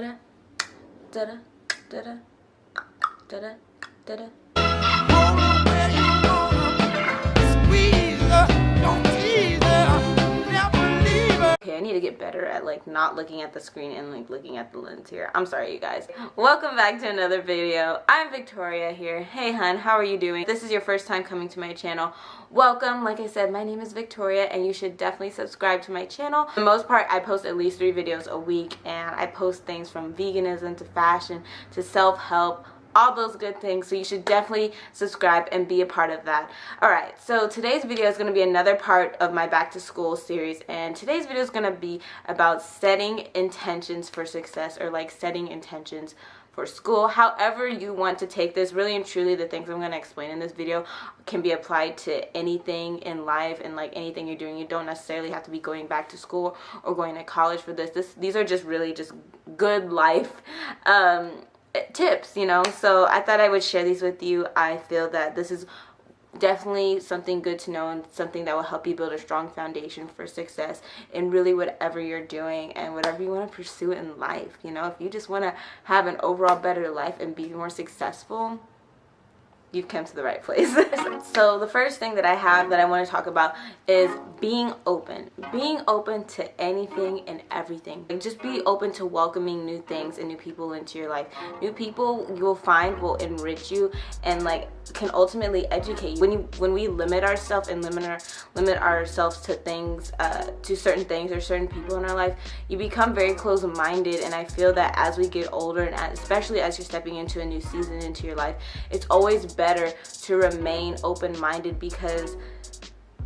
Da-da, da-da, da-da, da-da. Okay, I need to get better at like not looking at the screen and like looking at the lens here. I'm sorry, you guys. Welcome back to another video. I'm Victoria here. Hey hun, how are you doing? If this is your first time coming to my channel, welcome. Like I said, my name is Victoria and you should definitely subscribe to my channel. For the most part, I post at least 3 videos a week, and I post things from veganism to fashion to self-help, all those good things, so you should definitely subscribe and be a part of that. Alright, so today's video is going to be another part of my back to school series, and today's video is going to be about setting intentions for success, or like setting intentions for school. However you want to take this, really and truly the things I'm going to explain in this video can be applied to anything in life and like anything you're doing. You don't necessarily have to be going back to school or going to college for this. These are just really just good life tips, you know. So I thought I would share these with you. I feel that this is definitely something good to know and something that will help you build a strong foundation for success in really whatever you're doing and whatever you want to pursue in life. You know, if you just want to have an overall better life and be more successful, you've come to the right place. So the first thing that I have that I want to talk about is being open. Being open to anything and everything. Like, just be open to welcoming new things and new people into your life. New people you will find will enrich you and like can ultimately educate you. When we limit ourselves and limit ourselves to things, to certain things or certain people in our life, you become very close-minded. And I feel that as we get older, and especially as you're stepping into a new season into your life, it's always better to remain open-minded, because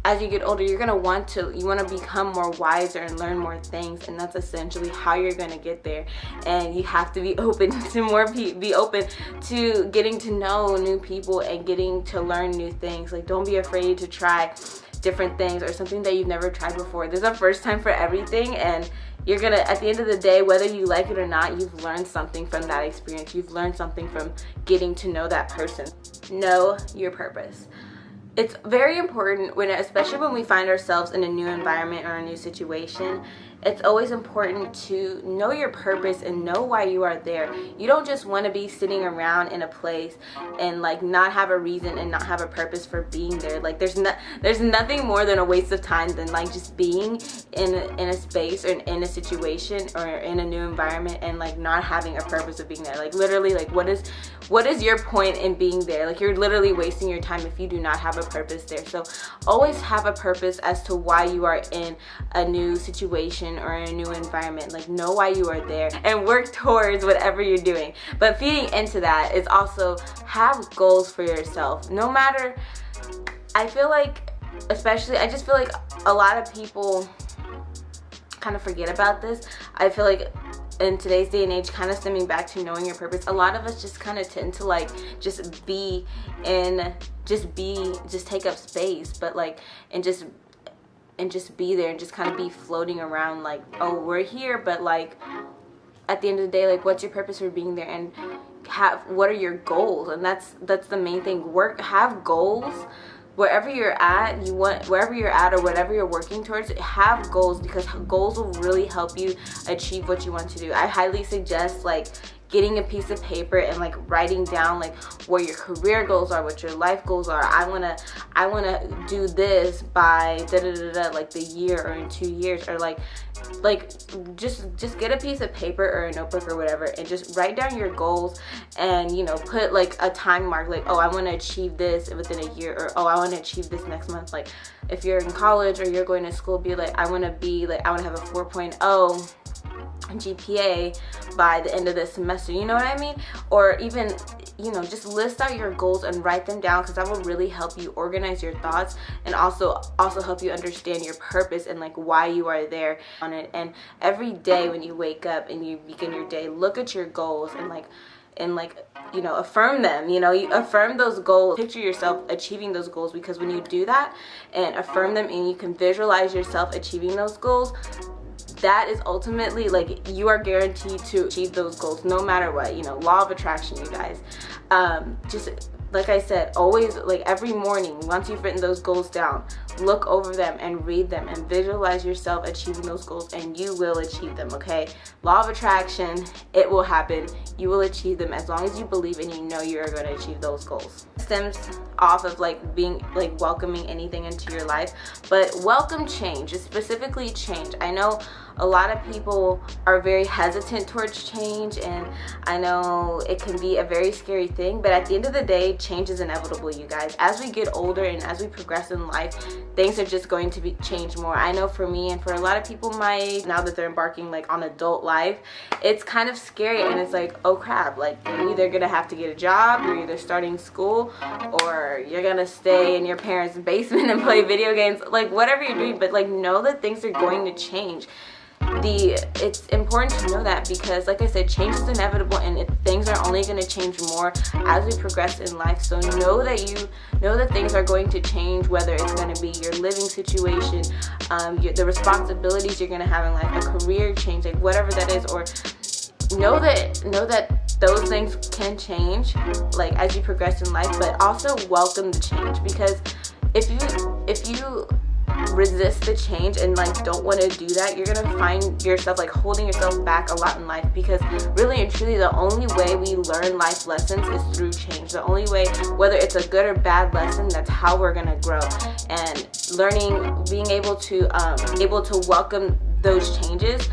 as you get older, you want to become more wiser and learn more things, and that's essentially how you're going to get there. And you have to be open to be open to getting to know new people and getting to learn new things. Like, don't be afraid to try different things or something that you've never tried before. There's a first time for everything, and you're gonna, at the end of the day, whether you like it or not, you've learned something from that experience. You've learned something from getting to know that person. Know your purpose. It's very important, especially when we find ourselves in a new environment or a new situation. It's always important to know your purpose and know why you are there. You don't just want to be sitting around in a place and like not have a reason and not have a purpose for being there. Like, there's nothing more than a waste of time than like just being in a space or in a situation or in a new environment and like not having a purpose of being there. Like, literally, like what is your point in being there? Like, you're literally wasting your time if you do not have a purpose there. So always have a purpose as to why you are in a new situation or in a new environment. Like, know why you are there and work towards whatever you're doing. But feeding into that is also have goals for yourself. No matter, I feel like, especially, I just feel like a lot of people kind of forget about this. I feel like in today's day and age, kind of stemming back to knowing your purpose, a lot of us just kind of tend to like just take up space, but like and just be there and just kind of be floating around like, oh, we're here, but like at the end of the day, like, what's your purpose for being there? And what are your goals? And that's the main thing. Have goals. Wherever you're at, or whatever you're working towards, have goals, because goals will really help you achieve what you want to do. I highly suggest like getting a piece of paper and like writing down like what your career goals are, what your life goals are. I wanna do this by like the year or in 2 years, or like just get a piece of paper or a notebook or whatever and just write down your goals, and, you know, put like a time mark, like, oh, I want to achieve this within a year, or oh, I want to achieve this next month. Like, if you're in college or you're going to school, be like, I want to have a 4.0 GPA by the end of this semester, you know what I mean? Or even, you know, just list out your goals and write them down, because that will really help you organize your thoughts and also help you understand your purpose and like why you are there on it. And every day when you wake up and you begin your day, look at your goals and you know, affirm them. You know, you affirm those goals, picture yourself achieving those goals, because when you do that and affirm them and you can visualize yourself achieving those goals, that is ultimately like you are guaranteed to achieve those goals no matter what. You know, law of attraction, you guys. Just like I said, always, like every morning, once you've written those goals down, look over them and read them and visualize yourself achieving those goals, and you will achieve them, okay? Law of attraction, it will happen. You will achieve them as long as you believe and you know you're going to achieve those goals. It stems off of like being like welcoming anything into your life, but welcome change, specifically change. I know a lot of people are very hesitant towards change, and I know it can be a very scary thing, but at the end of the day, change is inevitable, you guys. As we get older and as we progress in life, things are just going to be changed more. I know for me and for a lot of people my age, now that they're embarking like on adult life, it's kind of scary, and it's like, oh crap, like you're either gonna have to get a job, you're either starting school, or you're gonna stay in your parents' basement and play video games, like whatever you're doing, but like know that things are going to change. It's important to know that, because like I said, change is inevitable, and things are only going to change more as we progress in life. So know that things are going to change, whether it's going to be your living situation, the responsibilities you're going to have in life, a career change, like whatever that is, or know that those things can change like as you progress in life, but also welcome the change, because if you resist the change and like don't want to do that, you're gonna find yourself like holding yourself back a lot in life, because really and truly the only way we learn life lessons is through change. The only way, whether it's a good or bad lesson, that's how we're gonna grow. And learning, being able to welcome those changes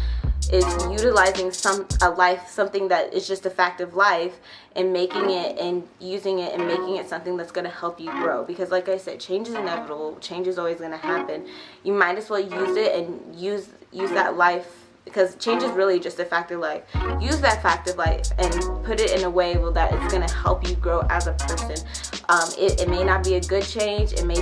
is utilizing something that is just a fact of life, and making it and using it and making it something that's going to help you grow. Because like I said, change is inevitable. Change is always going to happen. You might as well use it and use that life, because change is really just a fact of life. Use that fact of life and put it in a way that it's going to help you grow as a person. It may not be a good change, it may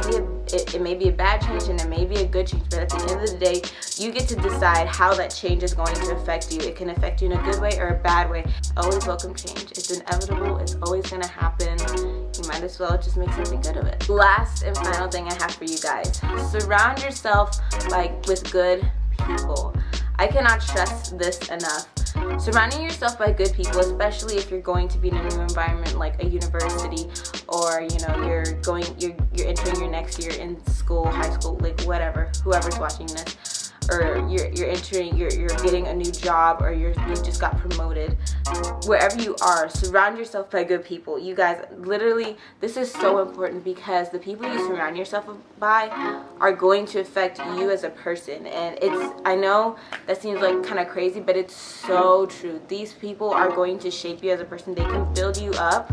be a bad change, and it may be a good change, but at the end of the day, you get to decide how that change is going to affect you. It can affect you in a good way or a bad way. Always welcome change. It's inevitable. It's always going to happen. You might as well just make something good of it. Last and final thing I have for you guys: surround yourself with good people. I cannot stress this enough. Surrounding yourself by good people, especially if you're going to be in a new environment like a university, or you're entering your next year in school, high school, like whatever, whoever's watching this, or you're getting a new job, or you just got promoted. Wherever you are, surround yourself by good people. You guys, literally, this is so important, because the people you surround yourself by are going to affect you as a person. And I know that seems like kind of crazy, but it's so true. These people are going to shape you as a person. They can build you up,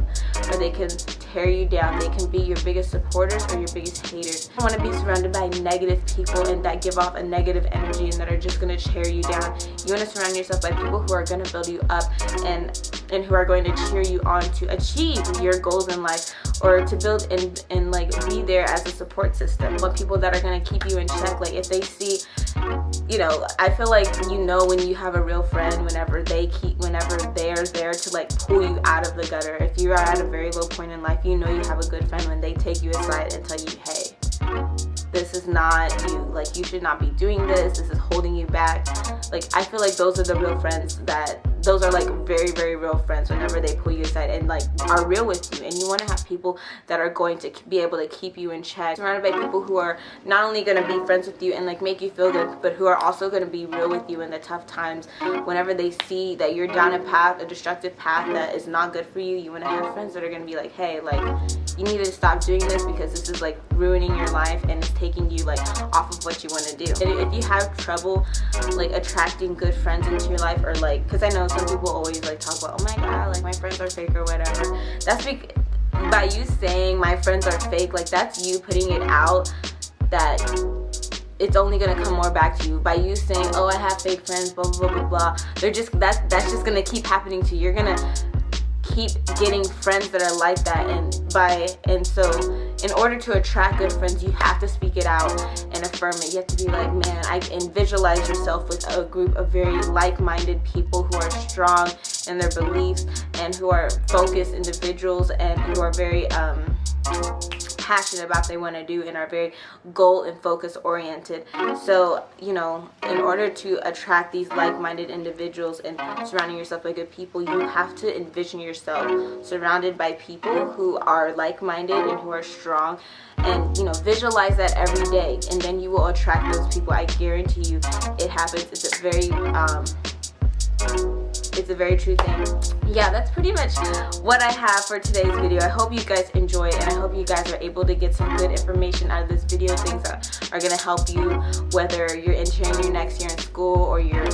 or they can tear you down. They can be your biggest supporters or your biggest haters. You want to be surrounded by negative people and that give off a negative energy and that are just going to tear you down. You want to surround yourself by people who are going to build you up and who are going to cheer you on to achieve your goals in life, or to build and like be there as a support system. But people that are going to keep you in check, like if they see, I feel like when you have a real friend whenever they're there to like pull you out of the gutter. If you are at a very low point in life, you have a good friend when they take you aside and tell you, hey, this is not you, like you should not be doing this is holding you back. Like I feel like those are the real friends, those are like very, very real friends whenever they pull you aside and like are real with you. And you want to have people that are going to be able to keep you in check, surrounded by people who are not only going to be friends with you and like make you feel good, but who are also going to be real with you in the tough times. Whenever they see that you're down a destructive path that is not good for you, you want to have friends that are going to be like, hey, like you need to stop doing this, because this is like ruining your life and it's taking you like off of what you want to do. And if you have trouble like attracting good friends into your life, or like, because I know some people always like talk about, oh my god, like my friends are fake or whatever. That's by you saying my friends are fake, like that's you putting it out that it's only gonna come more back to you. By you saying, oh, I have fake friends, blah blah blah blah, that's just gonna keep happening to you. You're gonna keep getting friends that are like that, and so in order to attract good friends, you have to speak it out and affirm it. You have to be like, man, and visualize yourself with a group of very like-minded people who are strong in their beliefs and who are focused individuals and who are very passionate about, they want to do, and are very goal and focus oriented. So, you know, in order to attract these like-minded individuals and surrounding yourself by good people, you have to envision yourself surrounded by people who are like-minded and who are strong, and, you know, visualize that every day, and then you will attract those people. I guarantee you it happens. It's a very true thing. Yeah, that's pretty much what I have for today's video. I hope you guys enjoy it, and I hope you guys are able to get some good information out of this video, things that are going to help you, whether you're entering your next year in school, or you're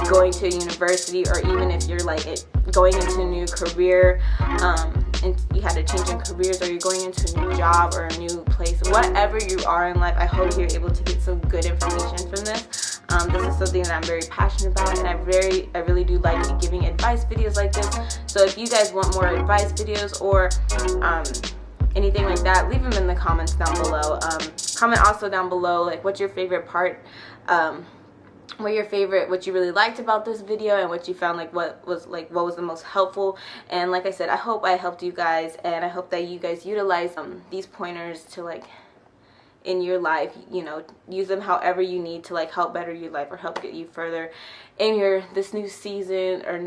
going to a university, or even if you're like going into a new career, and you had to change in careers, or you're going into a new job or a new place. Whatever you are in life, I hope you're able to get some good information from this. This is something that I'm very passionate about, and I really do like giving advice videos like this. So if you guys want more advice videos or anything like that, leave them in the comments down below. Comment also down below, like, what's your favorite part, what you really liked about this video, and what you found what was the most helpful. And like I said, I hope I helped you guys, and I hope that you guys utilize these pointers to, like, in your life, you know, use them however you need to, like, help better your life or help get you further in this new season, or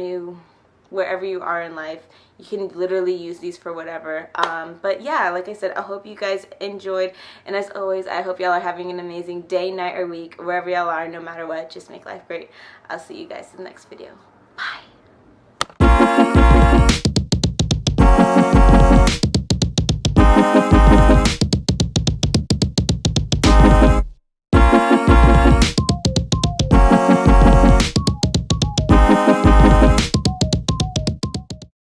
wherever you are in life. You can literally use these for whatever. But yeah, like I said, I hope you guys enjoyed, and as always, I hope y'all are having an amazing day, night, or week, wherever y'all are. No matter what, just make life great. I'll see you guys in the next video. Bye.